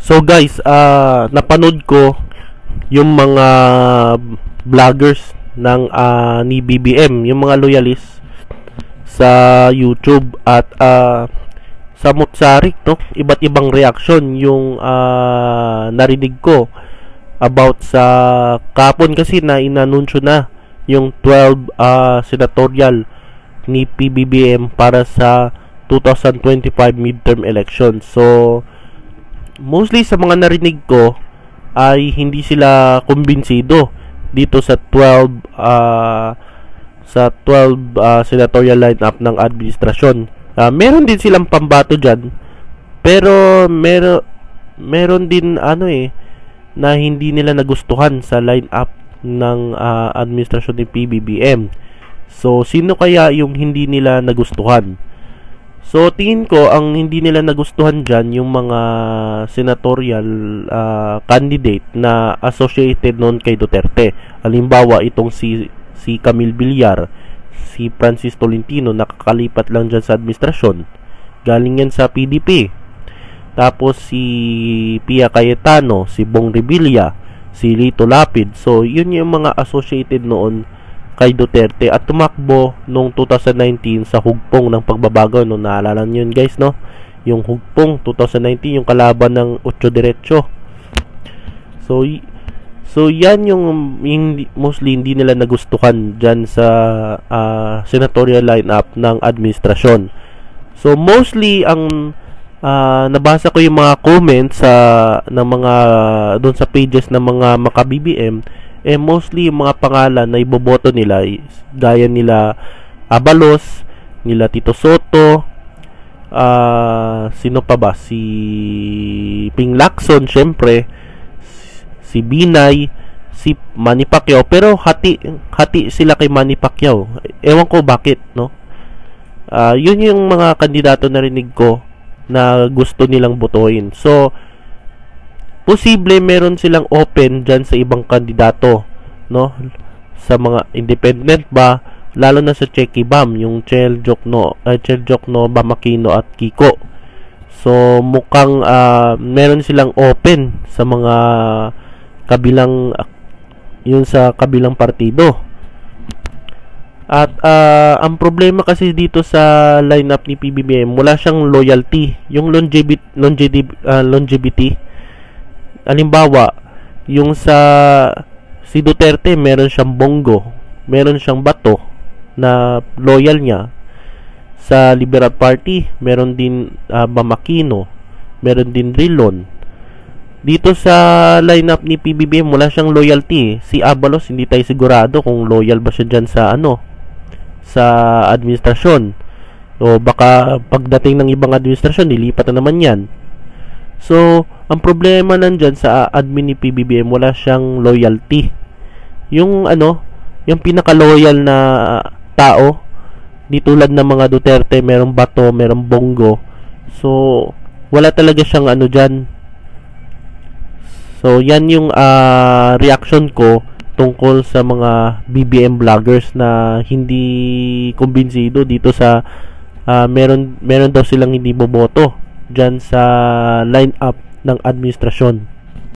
So guys, napanood ko yung mga vloggers ng ni BBM, yung mga loyalist sa YouTube at samot-sarik, no? Iba't ibang reaction yung narinig ko about sa kapon kasi na inanunsyo na yung 12 senatorial ni PBBM para sa 2025 midterm election. So mostly sa mga narinig ko ay hindi sila kumbinsido dito sa 12 senatorial lineup ng administrasyon. Meron din silang pambato dyan, pero meron din na hindi nila nagustuhan sa lineup ng administrasyon ni PBBM. So sino kaya yung hindi nila nagustuhan? So tingin ko ang hindi nila nagustuhan dyan yung mga senatorial candidate na associated noon kay Duterte. Halimbawa itong si Camille Villar, si Francis Tolentino, nakakalipat lang dyan sa administrasyon, galing yan sa PDP. Tapos si Pia Cayetano, si Bong Revilla, si Lito Lapid. So yun yung mga associated noon kay Duterte at tumakbo noong 2019 sa hugpong ng pagbabago. No, naalala nyo yun guys, no? Yung hugpong 2019, yung kalaban ng 8 Diretso. So yan yung mostly hindi nila nagustuhan dyan sa senatorial lineup ng administrasyon. So mostly ang nabasa ko yung mga comments ng mga doon sa pages ng mga maka-BBM, mostly yung mga pangalan na iboboto nila gaya nila Abalos, nila Tito Soto, sino pa ba, si Ping Lacson, syempre si Binay, si Manny Pacquiao, pero hati sila kay Manny Pacquiao. Ewan ko bakit, no? Yun yung mga kandidato na rinig ko na gusto nilang botohin. So posible meron silang open dyan sa ibang kandidato, no? Sa mga independent ba, lalo na sa Checky Bam, yung Chel Jokno, Bam Aquino at Kiko. So mukhang meron silang open sa mga kabilang yun sa kabilang partido. At ang problema kasi dito sa lineup ni PBBM, wala siyang loyalty, yung longevity. Halimbawa, yung si Duterte, meron siyang Bongo, meron siyang Bato na loyal niya. Sa Liberal Party, meron din Bam Aquino, meron din Rilon. Dito sa lineup ni PBBM, wala siyang loyalty. Si Abalos, hindi tayo sigurado kung loyal ba siya dyan sa sa administrasyon. O baka pagdating ng ibang administrasyon, nilipat na naman yan. So ang problema nandyan sa admin ni PBBM, wala siyang loyalty. Yung yung pinaka-loyal na tao, di tulad ng mga Duterte, merong Bato, merong Bongo. So wala talaga siyang dyan. So yan yung reaction ko tungkol sa mga BBM vloggers na hindi kumbinsido dito sa meron daw silang hindi boboto dyan sa lineup ng administrasyon.